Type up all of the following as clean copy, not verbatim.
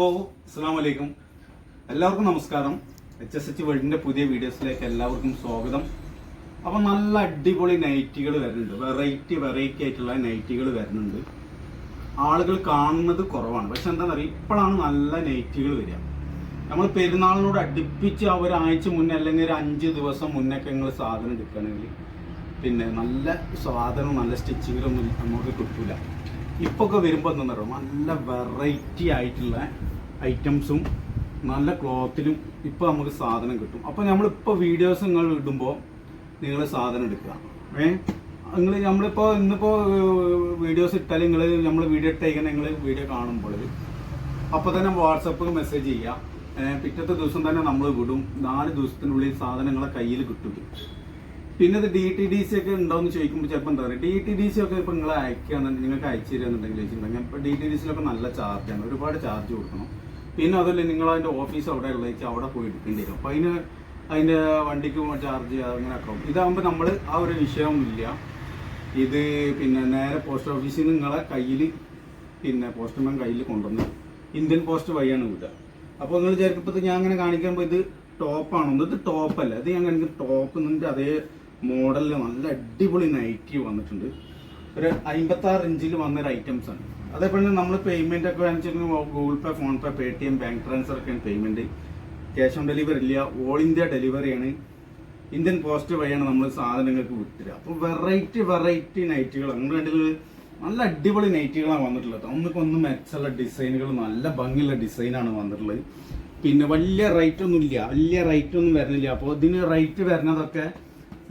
അസ്സലാമലൈക്കും. എല്ലാവർക്കും നമസ്കാരം. HSH വേൾഡിന്റെ പുതിയ വീഡിയോസിലേക്ക് എല്ലാവർക്കും സ്വാഗതം. അപ്പൊ നല്ല അടിപൊളി നൈറ്റികൾ വരുന്നുണ്ട്. വെറൈറ്റി ആയിട്ടുള്ള നൈറ്റികൾ വരുന്നുണ്ട്. ആളുകൾ കാണുന്നത് കുറവാണ്, പക്ഷെ എന്താണെന്ന് അറിയാം, ഇപ്പോഴാണ് നല്ല നൈറ്റികൾ വരിക. നമ്മൾ പെരുന്നാളിനോട് അടുപ്പിച്ച് ഒരാഴ്ച മുന്നേ അല്ലെങ്കിൽ ഒരു 5 ദിവസം മുന്നൊക്കെ നിങ്ങൾ സാധനം എടുക്കുകയാണെങ്കിൽ പിന്നെ നല്ല സാധനം നല്ല സ്റ്റിച്ചിങ്ങിലൊന്നും നമുക്ക് കിട്ടൂല. ഇപ്പോൾ ഒക്കെ വരുമ്പോൾ എന്താ പറയുക, നല്ല വെറൈറ്റി ആയിട്ടുള്ള ഐറ്റംസും നല്ല ക്ലോത്തിലും ഇപ്പോൾ നമുക്ക് സാധനം കിട്ടും. അപ്പോൾ നമ്മളിപ്പോൾ വീഡിയോസ് നിങ്ങൾ ഇടുമ്പോൾ നിങ്ങൾ സാധനം എടുക്കുക. നമ്മളിപ്പോൾ ഇന്നിപ്പോൾ വീഡിയോസ് ഇട്ടാൽ നമ്മൾ വീഡിയോ ഇട്ടേക്കാൻ നിങ്ങൾ വീഡിയോ കാണുമ്പോൾ അപ്പോൾ തന്നെ വാട്സപ്പിൽ മെസ്സേജ് ചെയ്യുക. പിറ്റത്തെ ദിവസം തന്നെ നമ്മൾ വിടും. 4 ദിവസത്തിനുള്ളിൽ സാധനങ്ങളെ കയ്യിൽ കിട്ടും. പിന്നെ ഇത് DTDC ഒക്കെ ഉണ്ടോയെന്ന് ചോദിക്കുമ്പോൾ ചിലപ്പോൾ എന്താ പറയുക, DTDC ഒക്കെ ഇപ്പോൾ നിങ്ങൾ അയക്കുകയാണെന്നുണ്ടെങ്കിൽ നിങ്ങൾക്ക് അയച്ചു തരികയെന്നുണ്ടെങ്കിൽ വെച്ചിട്ടുണ്ടെങ്കിൽ ഇപ്പോൾ DTDCയിലൊക്കെ നല്ല ചാർജാണ്, ഒരുപാട് ചാർജ് കൊടുക്കണം. പിന്നെ അതല്ല നിങ്ങൾ അതിൻ്റെ ഓഫീസ് അവിടെ ഉള്ളതെന്ന് അവിടെ പോയി എടുക്കേണ്ടി വരും. അപ്പോൾ അതിൻ്റെ വണ്ടിക്ക് ചാർജ് അങ്ങനെയൊക്കെ ആവും. ഇതാകുമ്പോൾ നമ്മൾ ആ ഒരു വിഷയമൊന്നുമില്ല. ഇത് പിന്നെ നേരെ പോസ്റ്റ് ഓഫീസിൽ നിന്ന് നിങ്ങളെ കയ്യിൽ പിന്നെ പോസ്റ്റ്മാൻ കയ്യിൽ കൊണ്ടുവന്ന് ഇന്ത്യൻ പോസ്റ്റ് വഴിയാണ് വിടുക. അപ്പോൾ നിങ്ങൾ വിചാരിക്കുമ്പോൾ ഞാൻ അങ്ങനെ കാണിക്കുമ്പോൾ ഇത് ടോപ്പാണോ? ഇത് ടോപ്പല്ല, ഇത് ഞാൻ കാണിക്കുന്ന ടോപ്പ് നിൻ്റെ അതേ മോഡലിൽ നല്ല അടിപൊളി നൈറ്റി വന്നിട്ടുണ്ട്. ഒരു 56 ഇഞ്ചിൽ വന്നൊരു ഐറ്റംസ് ആണ്. അതേപോലെ നമ്മൾ പേയ്മെന്റ് ഒക്കെ വെച്ചിട്ടുണ്ടെങ്കിൽ Google Pay, PhonePe, Paytm, bank transfer ഒക്കെയാണ് പേയ്മെന്റ്. ക്യാഷ് ഓൺ ഡെലിവറി ഇല്ല, ഓൾ ഇന്ത്യ ഡെലിവറിയാണ്. ഇന്ത്യൻ പോസ്റ്റ് വഴിയാണ് നമ്മൾ സാധനങ്ങൾക്ക് വിട്ടുതരിക. അപ്പോൾ വെറൈറ്റി നൈറ്റുകൾ അങ്ങനെ വേണ്ടി നല്ല അടിപൊളി നൈറ്റുകളാണ് വന്നിട്ടുള്ളത്. ഒന്നിക്കൊന്ന് മെച്ചമുള്ള ഡിസൈനുകൾ, നല്ല ഭംഗിയുള്ള ഡിസൈനാണ് വന്നിട്ടുള്ളത്. പിന്നെ വലിയ റേറ്റ് ഒന്നും വരുന്നില്ല. അപ്പോൾ ഇതിന് റേറ്റ് വരുന്നതൊക്കെ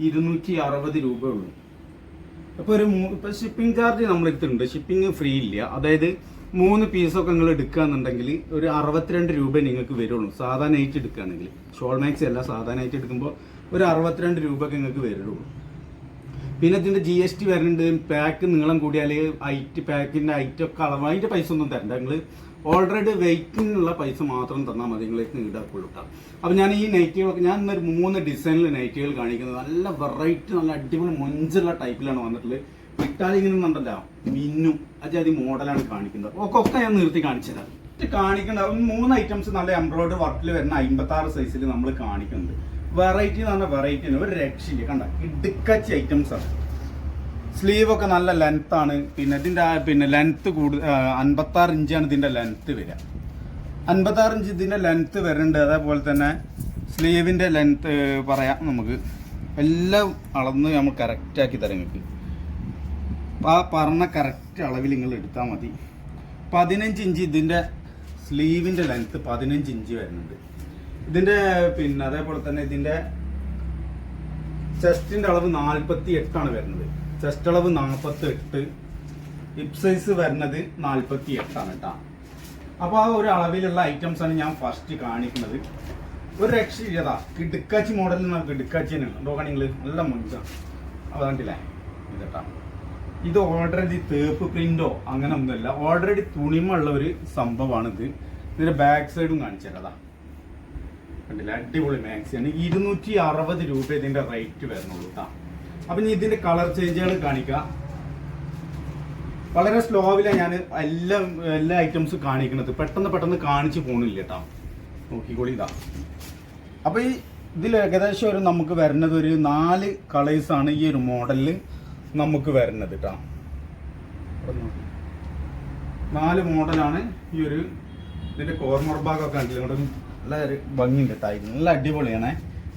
260 രൂപ ഉള്ളൂ. അപ്പോൾ ഇപ്പോൾ ഷിപ്പിംഗ് ചാർജ് നമ്മളെടുത്തിട്ടുണ്ട്. ഷിപ്പിംഗ് ഫ്രീ ഇല്ല. അതായത് 3 പീസൊക്കെ നിങ്ങൾ എടുക്കുകയെന്നുണ്ടെങ്കിൽ ഒരു 62 രൂപ നിങ്ങൾക്ക് വരുള്ളൂ. സാധാ നൈറ്റ് എടുക്കുകയാണെങ്കിൽ, ഷോൾ മാക്സി അല്ല, സാധാ നൈറ്റ് എടുക്കുമ്പോൾ ഒരു 62 രൂപയൊക്കെ നിങ്ങൾക്ക് വരുള്ളൂ. പിന്നെ ഇതിൻ്റെ GST വരുന്നുണ്ട്. പാക്ക് നീളം കൂടിയാൽ പാക്കിൻ്റെ ഐറ്റമൊക്കെ അളവ്, അതിൻ്റെ പൈസ ഒന്നും തരണ്ട. നിങ്ങൾ ഓൾറെഡി വെയിറ്റിനുള്ള പൈസ മാത്രം തന്നാൽ മതി, നിങ്ങളേക്ക് ഈടാക്കുള്ളൂ കേട്ടോ. അപ്പോൾ ഞാൻ ഈ നൈറ്റികളൊക്കെ ഞാൻ ഇന്നൊരു 3 ഡിസൈനിൽ നൈറ്റികൾ കാണിക്കുന്നത്. നല്ല വെറൈറ്റി, നല്ല അടിപൊളി മൊഞ്ചുള്ള ടൈപ്പിലാണ് വന്നിട്ടുള്ളത്. ഇട്ടാലിങ്ങനെ ഉണ്ടല്ലോ മിന്നും അജാതി മോഡലാണ് കാണിക്കുന്നത്. ഒക്കെ ഞാൻ നിർത്തി കാണിച്ചതാണ്. കാണിക്കേണ്ട 3 ഐറ്റംസ് നല്ല എംബ്രോയിഡറി വർക്കിൽ വരുന്ന 56 സൈസിൽ നമ്മൾ കാണിക്കുന്നുണ്ട്. വെറൈറ്റി എന്ന് പറഞ്ഞാൽ വെറൈറ്റി ആണ്, ഒരു രക്ഷയില്ല. കണ്ട ഇടുക്കച്ചി ഐറ്റംസ് ആണ്. സ്ലീവ് ഒക്കെ നല്ല ലെങ്ത് ആണ്. പിന്നെ ഇതിൻ്റെ ലെങ്ത്ത് 56 ഇഞ്ചാണ് ഇതിൻ്റെ ലെങ്ത്ത് വരിക. 56 ഇഞ്ച് ഇതിൻ്റെ ലെങ്ത്ത് വരുന്നുണ്ട്. അതേപോലെ തന്നെ സ്ലീവിൻ്റെ ലെങ്ത്ത് പറയാം നമുക്ക്. എല്ലാം അളന്ന് നമ്മൾ കറക്റ്റാക്കി തരാം നിങ്ങൾക്ക്. അപ്പോൾ ആ പറഞ്ഞ കറക്റ്റ് അളവിൽ നിങ്ങൾ എടുത്താൽ മതി. 15 ഇഞ്ച് ഇതിൻ്റെ സ്ലീവിൻ്റെ ലെങ്ത്ത് 15 ഇഞ്ച് വരുന്നുണ്ട്. ഇതിൻ്റെ പിന്നെ അതേപോലെ തന്നെ ഇതിൻ്റെ ചെസ്റ്റിൻ്റെ അളവ് 48 വരുന്നത്. ചെസ്റ്റ് അളവ് 48, ഹിപ്പ് സൈസ് വരുന്നത് 48 കേട്ടോ. അപ്പോൾ ആ ഒരു അളവിലുള്ള ഐറ്റംസ് ആണ് ഞാൻ ഫസ്റ്റ് കാണിക്കുന്നത്. ഒരു രക്ഷയില്ലതാ, കിടുക്കാച്ചി മോഡലിൽ നമുക്ക് കിടുക്കാച്ചി തന്നെയാണ്. നോക്കണം നിങ്ങൾ, നല്ല മുഞ്ചാണ്. അത് കണ്ടില്ലേ ഇതട്ടാ. ഇത് ഓൾറെഡി തേപ്പ് പ്രിന്റോ അങ്ങനെ ഒന്നുമില്ല, ഓൾറെഡി തുണിമുള്ള ഒരു സംഭവമാണിത്. ഇതിൻ്റെ ബാക്ക് സൈഡും കാണിച്ചതാ, കണ്ടില്ല, അടിപൊളി മാക്സിയാണ്. 260 രൂപ ഇതിൻ്റെ റേറ്റ് വരുന്നുള്ളൂ കേട്ടോ. അപ്പം ഇനി ഇതിൻ്റെ കളർ ചേഞ്ചുകൾ കാണിക്കാം. വളരെ സ്ലോവിലാണ് ഞാൻ എല്ലാ ഐറ്റംസും കാണിക്കുന്നത്. പെട്ടെന്ന് കാണിച്ച് പോകണില്ല കേട്ടോ. നോക്കിക്കോളി ഇതാ. അപ്പോൾ ഇതിൽ ഏകദേശം നമുക്ക് വരുന്നത് ഒരു 4 കളേഴ്സാണ് ഈ ഒരു മോഡലിൽ നമുക്ക് വരുന്നത് കേട്ടോ. 4 മോഡലാണ് ഈ ഒരു ഇതിൻ്റെ കോർണർ ഭാഗമൊക്കെ കണ്ടില്ല. ഇവിടെ നല്ല ഒരു ഭംഗിയുണ്ട് കേട്ടോ. നല്ല അടിപൊളിയാണ്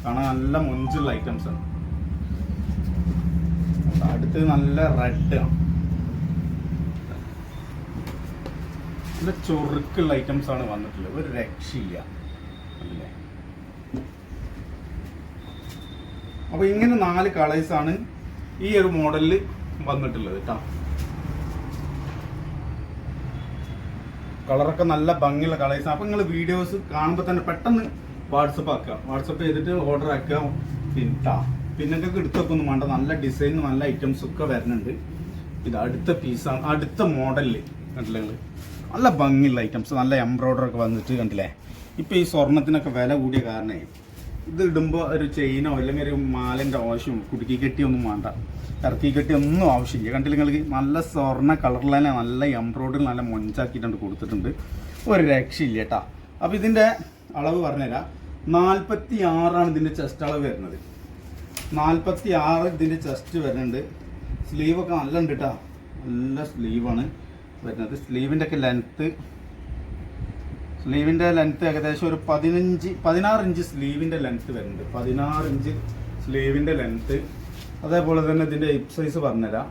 കാണാൻ, നല്ല മൊഞ്ചുള്ള ഐറ്റംസ് ആണ്. അടുത്ത് നല്ല റെഡ് ആണ്, നല്ല ചൊറുക്കുള്ള ഐറ്റംസ് ആണ് വന്നിട്ടുള്ളത്. ഒരു രക്ഷയില്ല അല്ലേ. അപ്പോൾ ഇങ്ങനെ 4 കളേഴ്സാണ് ഈ ഒരു മോഡലിൽ വന്നിട്ടുള്ളത് കേട്ടോ. കളറൊക്കെ നല്ല ഭംഗിയുള്ള കളേഴ്സാണ്. അപ്പോൾ നിങ്ങൾ വീഡിയോസ് കാണുമ്പോൾ തന്നെ പെട്ടെന്ന് വാട്സപ്പ് ചെയ്തിട്ട് ഓർഡർ ആക്കുക. പിന്നെ എടുത്തൊക്കെ ഒന്നും വേണ്ട, നല്ല ഡിസൈൻ നല്ല ഐറ്റംസ് ഒക്കെ വരുന്നുണ്ട്. ഇത് അടുത്ത പീസാണ്, അടുത്ത മോഡലിൽ കണ്ടില്ലേ നിങ്ങൾ, നല്ല ഭംഗിയുള്ള ഐറ്റംസ്, നല്ല എംബ്രോയിഡറി ഒക്കെ വന്നിട്ട് കണ്ടില്ലേ. ഇപ്പോൾ ഈ സ്വർണ്ണത്തിനൊക്കെ വില കൂടിയ കാരണമേ ഇത് ഇടുമ്പോൾ ഒരു ചെയിനോ അല്ലെങ്കിൽ ഒരു മാലിൻ്റെ ആവശ്യം, കുടുക്കി കെട്ടിയൊന്നും വേണ്ട, ഇറക്കി കെട്ടി ഒന്നും ആവശ്യമില്ല. കണ്ടില്ല നിങ്ങൾക്ക്, നല്ല സ്വർണ്ണ കളറിൽ തന്നെ നല്ല എംബ്രോയിഡറി നല്ല മൊഞ്ചാക്കിയിട്ടുണ്ട് കൊടുത്തിട്ടുണ്ട്. ഒരു രക്ഷയില്ല കേട്ടോ. അപ്പോൾ ഇതിൻ്റെ അളവ് പറഞ്ഞുതരാം. 46 ഇതിൻ്റെ ചെസ്റ്റ് അളവ് വരുന്നത്. 46 ഇതിൻ്റെ ചെസ്റ്റ് വരുന്നുണ്ട്. സ്ലീവൊക്കെ നല്ല ഉണ്ട് കേട്ടോ, നല്ല സ്ലീവാണ് വരുന്നത്. സ്ലീവിൻ്റെ ലെങ്ത്ത് ഏകദേശം ഒരു 16 ഇഞ്ച് സ്ലീവിൻ്റെ ലെങ്ത്ത് വരുന്നുണ്ട്. 16 ഇഞ്ച് സ്ലീവിൻ്റെ ലെങ്ത്ത്. അതേപോലെ തന്നെ ഇതിൻ്റെ ഹിപ്പ് സൈസ് പറഞ്ഞുതരാം.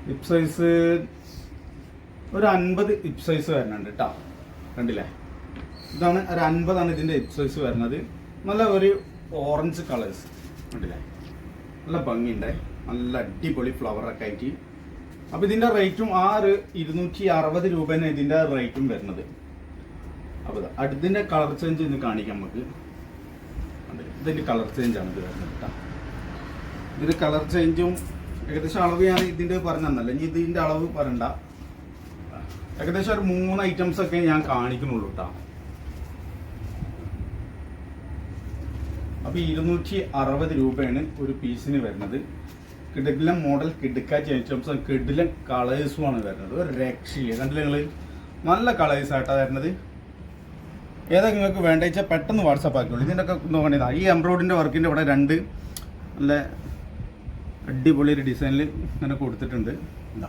ഹിപ്പ് സൈസ് ഒരു 50 ഹിപ്പ് സൈസ് വരുന്നുണ്ട് കേട്ടോ. കണ്ടില്ലേ, ഇതാണ് ഒരു 50 ഇതിൻ്റെ ഹിപ്പ് സൈസ് വരുന്നത്. നല്ല ഒരു ഓറഞ്ച് കളേഴ്സ് കണ്ടില്ലേ, നല്ല ഭംഗിയുണ്ട്, നല്ല അടിപൊളി ഫ്ലവറൊക്കെ ആയിട്ട്. അപ്പോൾ ഇതിൻ്റെ റേറ്റും 260 രൂപയാണ് ഇതിൻ്റെ റേറ്റും വരുന്നത്. അപ്പോൾ അടുത്തിൻ്റെ കളർ ചേഞ്ച് ഇന്ന് കാണിക്കാം നമുക്ക്. ഇതിൻ്റെ കളർ ചേഞ്ചാണ് ഇത് വരുന്നത് കേട്ടോ. ഇതിൻ്റെ കളർ ചേഞ്ചും ഏകദേശം അളവ് ഞാൻ ഇതിൻ്റെ പറഞ്ഞു തന്നല്ല, ഇനി ഇതിൻ്റെ അളവ് പറയണ്ട. ഏകദേശം ഒരു 3 ഐറ്റംസ് ഒക്കെ ഞാൻ കാണിക്കുന്നുള്ളൂ കേട്ടോ. അപ്പോൾ 260 രൂപയാണ് ഒരു പീസിന് വരുന്നത്. കിഡിലൻ മോഡൽ കിടുക്കാച്ച ഐറ്റംസ്, കിഡിലൻ കളേഴ്സുമാണ് വരുന്നത്. ഒരു രക്ഷയില്ല, കണ്ടില്ല നിങ്ങൾ, നല്ല കളേഴ്സ് ആയിട്ടാണ് വരുന്നത്. ഏതൊക്കെ നിങ്ങൾക്ക് വേണ്ട വെച്ചാൽ പെട്ടെന്ന് വാട്സാപ്പ് ആക്കിയുള്ളൂ. ഇതിൻ്റെ ഒക്കെ നോക്കണേതാ ഈ എംബ്രോയിഡിൻ്റെ വർക്കിൻ്റെ ഇവിടെ 2 നല്ല അടിപൊളി ഒരു ഡിസൈനിൽ ഇങ്ങനെ കൊടുത്തിട്ടുണ്ട്. എന്താ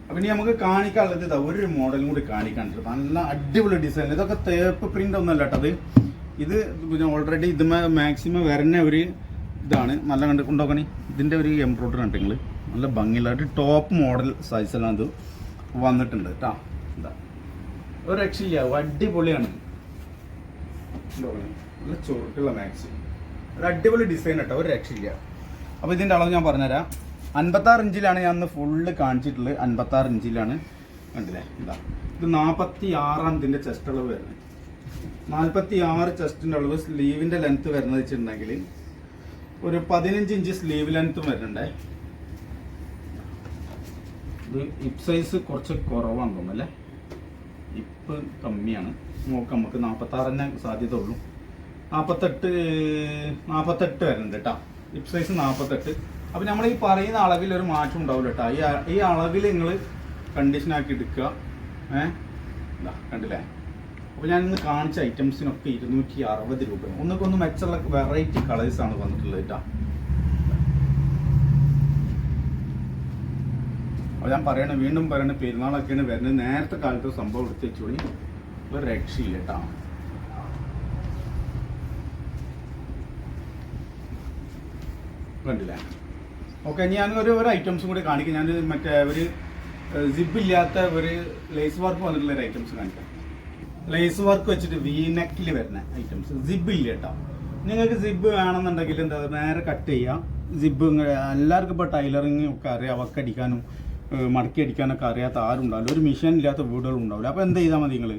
അപ്പം ഇനി നമുക്ക് കാണിക്കാനുള്ളത് ഇതാ ഒരു മോഡലും കൂടി കാണിക്കാനുണ്ട്. നല്ല അടിപൊളി ഡിസൈൻ. ഇതൊക്കെ തേപ്പ് പ്രിൻ്റ് ഒന്നുമല്ല കേട്ടോ. ഇത് പിന്നെ ഓൾറെഡി ഇത് മാക്സിമം വരുന്ന ഒരു ഇതാണ്. നല്ല കൊണ്ടുപോക്കണേ. ഇതിൻ്റെ ഒരു എംബ്രോയിഡറി ഉണ്ട് നിങ്ങൾ, നല്ല ഭംഗിയുള്ള ടോപ്പ് മോഡൽ സൈസിലാണ് ഇത് വന്നിട്ടുണ്ട് കേട്ടോ. എന്താ ഒരു രക്ഷയില്ല, അടിപൊളിയാണ്. നല്ല ചുരുക്കുള്ള മാക്സി, ഒരു അടിപൊളി ഡിസൈൻ കേട്ടോ, ഒരു രക്ഷയില്ല. അപ്പോൾ ഇതിൻ്റെ അളവ് ഞാൻ പറഞ്ഞുതരാം. 56 ഇഞ്ചിലാണ് ഞാൻ അന്ന് ഫുള്ള് കാണിച്ചിട്ടുള്ളത്. 56 ഇഞ്ചിലാണ്, കണ്ടില്ലേ. ഇതാ ഇത് 46 ഇതിൻ്റെ ചെസ്റ്റ് അളവ് വരുന്നത്. 46 ചെസ്റ്റിൻ്റെ അളവ്. സ്ലീവിൻ്റെ ലെങ്ത്ത് വരുന്നത് വെച്ചിട്ടുണ്ടെങ്കിൽ ഒരു 15 ഇഞ്ച് സ്ലീവ് ലെങ്ത്തും വരുന്നുണ്ടേ. ഇത് ഹിപ്പ് സൈസ് കുറച്ച് കുറവാണ് തോന്നുന്നല്ലേ, ഹിപ്പ് കമ്മിയാണ്. നോക്കാം, നമുക്ക് 46 തന്നെ സാധ്യത ഉള്ളൂ. 48 വരുന്നുണ്ട് കേട്ടോ. Hip size 48. അപ്പോൾ നമ്മൾ ഈ പറയുന്ന അളവിൽ ഒരു മാറ്റം ഉണ്ടാവില്ല കേട്ടോ. ഈ അളവിൽ നിങ്ങൾ കണ്ടീഷനാക്കി എടുക്കുക. കണ്ടില്ലേ. അപ്പോൾ ഞാനിന്ന് കാണിച്ച ഐറ്റംസിനൊക്കെ 260 രൂപ. ഒന്നൊക്കെ മെച്ചുള്ള വെറൈറ്റി കളേഴ്സാണ് വന്നിട്ടുള്ളത് കേട്ടോ. അപ്പോൾ ഞാൻ വീണ്ടും പറയണ പെരുന്നാളൊക്കെയാണ് വരുന്നത്. നേരത്തെ കാലത്ത് സംഭവം എടുത്ത് വെച്ചോളി, ഒരു രക്ഷയില്ല കേട്ടോ. കണ്ടില്ലേ. ഓക്കെ, ഞാൻ ഒരു ഐറ്റംസും കൂടി കാണിക്കാം. ഞാൻ മറ്റേ ഒരു സിബില്ലാത്ത ഒരു ലേസ് വർക്ക് വന്നിട്ടുള്ള ഒരു ഐറ്റംസ് കാണിക്കാം. ലേസ് വർക്ക് വെച്ചിട്ട് വീനെക്കിൽ വരുന്ന ഐറ്റംസ്. സിബ് ഇല്ല കേട്ടോ. നിങ്ങൾക്ക് സിബ് വേണമെന്നുണ്ടെങ്കിൽ എന്താ നേരെ കട്ട് ചെയ്യാം. സിബ് എല്ലാവർക്കും ഇപ്പോൾ ടൈലറിങ് ഒക്കെ അറിയാം, വക്കടിക്കാനും മടക്കി അടിക്കാനൊക്കെ അറിയാത്ത ആരും ഉണ്ടാവില്ല. ഒരു മെഷീൻ ഇല്ലാത്ത വീടുകളും ഉണ്ടാവില്ല. അപ്പോൾ എന്ത് ചെയ്താൽ മതി, നിങ്ങൾ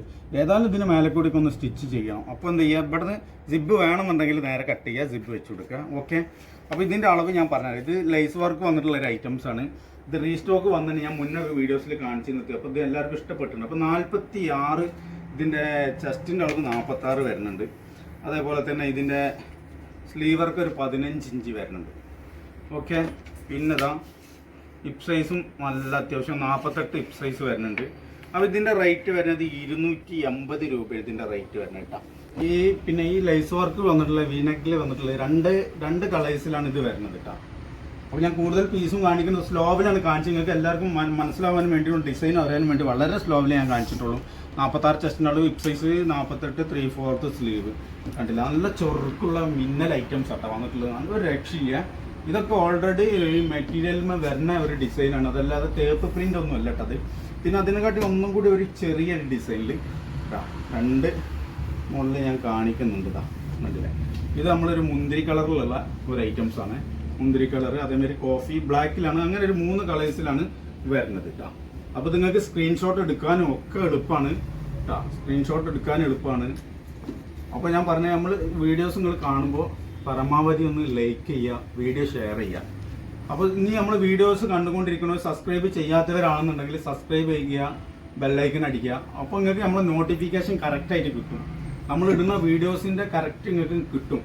ഏതായാലും ഇതിന് മേലെക്കൂടിയൊക്കെ ഒന്ന് സ്റ്റിച്ച് ചെയ്യണം. അപ്പോൾ എന്ത് ചെയ്യുക, ഇവിടുന്ന് സിബ് വേണമെന്നുണ്ടെങ്കിൽ നേരെ കട്ട് ചെയ്യുക, സിബ് വെച്ച് കൊടുക്കുക. ഓക്കെ, അപ്പോൾ ഇതിൻ്റെ അളവ് ഞാൻ പറഞ്ഞുതരാം. ഇത് ലേസ് വർക്ക് വന്നിട്ടുള്ള ഒരു ഐറ്റംസ് ആണ്. ഇത് റീസ്റ്റോക്ക് വന്നിട്ട് ഞാൻ മുന്നേ വീഡിയോസിൽ കാണിച്ചു നിർത്തി. അപ്പോൾ ഇത് എല്ലാവർക്കും ഇഷ്ടപ്പെട്ടിട്ടുണ്ട്. അപ്പോൾ 46 ഇതിൻ്റെ ചെസ്റ്റിൻ്റെ അളവ് 46 വരുന്നുണ്ട്. അതേപോലെ തന്നെ ഇതിൻ്റെ സ്ലീവർക്ക് ഒരു 15 ഇഞ്ച് വരുന്നുണ്ട്. ഓക്കെ, പിന്നെ ഇതാ ഹിപ്പ് സൈസും നല്ല അത്യാവശ്യം 48 ഹിപ്പ് സൈസ് വരുന്നുണ്ട്. അപ്പോൾ ഇതിൻ്റെ റേറ്റ് വരുന്നത് 280 രൂപ ഇതിൻ്റെ റേറ്റ് വരുന്നത് കേട്ടോ. പിന്നെ ഈ ലേസ് വർക്ക് വന്നിട്ടുള്ള വീനെക്കിൽ വന്നിട്ടുള്ള രണ്ട് കളേഴ്സിലാണ് ഇത് വരുന്നത് കേട്ടോ. അപ്പോൾ ഞാൻ കൂടുതൽ പീസും കാണിക്കുന്നത് സ്ലോവിലാണ് കാണിച്ചത്. നിങ്ങൾക്ക് എല്ലാവർക്കും മനസ്സിലാവാൻ വേണ്ടിയുള്ള ഡിസൈൻ അറിയാൻ വേണ്ടി വളരെ സ്ലോവിൽ ഞാൻ കാണിച്ചിട്ടുള്ളൂ. 46 ചെസ്റ്റിനുള്ള ഹിപ്പ് സൈസ്, 48 3/4 സ്ലീവ്. കണ്ടില്ല, നല്ല ചൊറുക്കുള്ള മിന്നൽ ഐറ്റംസ് ആട്ടോ വന്നിട്ടുള്ളത്. നല്ലൊരു രക്ഷയില്ല. ഇതൊക്കെ ഓൾറെഡി മെറ്റീരിയലിൽ വരുന്ന ഒരു ഡിസൈനാണ്, അതല്ലാതെ തേപ്പ് പ്രിൻ്റ് ഒന്നും അല്ല കേട്ടത്. പിന്നെ അതിനെക്കാട്ടി ഒന്നും കൂടി ഒരു ചെറിയൊരു ഡിസൈനിൽ 2 മുകളിൽ ഞാൻ കാണിക്കുന്നുണ്ട്. കണ്ടില്ലേ, ഇത് നമ്മളൊരു മുന്തിരി കളറിലുള്ള ഒരു ഐറ്റംസ് ആണ്. മുന്തിരി കളർ, അതേമാതിരി കോഫി ബ്ലാക്കിലാണ്, അങ്ങനെ ഒരു 3 കളേഴ്സിലാണ് വരുന്നത് കേട്ടോ. അപ്പോൾ നിങ്ങൾക്ക് സ്ക്രീൻഷോട്ട് എടുക്കാനും ഒക്കെ എളുപ്പമാണ് കേട്ടോ. സ്ക്രീൻഷോട്ട് എടുക്കാനും എളുപ്പമാണ്. അപ്പോൾ ഞാൻ പറഞ്ഞ നമ്മൾ വീഡിയോസ് നിങ്ങൾ കാണുമ്പോൾ പരമാവധി ഒന്ന് ലൈക്ക് ചെയ്യുക, വീഡിയോ ഷെയർ ചെയ്യുക. അപ്പോൾ ഇനി നമ്മൾ വീഡിയോസ് കണ്ടുകൊണ്ടിരിക്കുന്നത് സബ്സ്ക്രൈബ് ചെയ്യാത്തവരാണെന്നുണ്ടെങ്കിൽ സബ്സ്ക്രൈബ് ചെയ്യുക, ബെല്ലൈക്കൻ അടിക്കുക. അപ്പോൾ നിങ്ങൾക്ക് നമ്മൾ നോട്ടിഫിക്കേഷൻ കറക്റ്റായിട്ട് കിട്ടും. നമ്മളിടുന്ന വീഡിയോസിൻ്റെ കറക്റ്റ് നിങ്ങൾക്ക് കിട്ടും.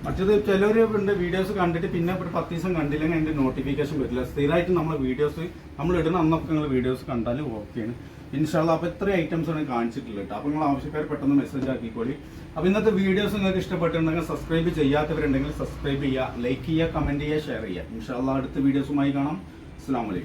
മറ്റത് ചിലവരുണ്ട് വീഡിയോസ് കണ്ടിട്ട് പിന്നെ ഒരു 10 ദിവസം കണ്ടില്ലെങ്കിൽ അതിന്റെ നോട്ടിഫിക്കേഷൻ വരില്ല. സ്ഥിരമായിട്ട് നമ്മളെ വീഡിയോസ് നമ്മൾ ഇടുന്ന അന്നൊക്കെ നിങ്ങൾ വീഡിയോസ് കണ്ടാൽ ഓക്കെയാണ്. ഇൻഷാല്ലാ. അപ്പോൾ ഇത്ര ഐറ്റംസ് ആണ് കാണിച്ചിട്ടുള്ളത് കേട്ടോ. അപ്പോൾ നിങ്ങൾ ആവശ്യക്കാർ പെട്ടെന്ന് മെസ്സേജ് ആക്കിക്കോളി. അപ്പോൾ ഇന്നത്തെ വീഡിയോസ് നിങ്ങൾക്ക് ഇഷ്ടപ്പെട്ടിട്ടുണ്ടെങ്കിൽ സബ്സ്ക്രൈബ് ചെയ്യാത്തവരുണ്ടെങ്കിൽ സബ്സ്ക്രൈബ് ചെയ്യുക, ലൈക്ക് ചെയ്യുക, കമന്റ് ചെയ്യുക, ഷെയർ ചെയ്യുക. ഇൻഷാല്ലാ അടുത്ത വീഡിയോസുമായി കാണാം. അസ്സലാമു അലൈക്കും.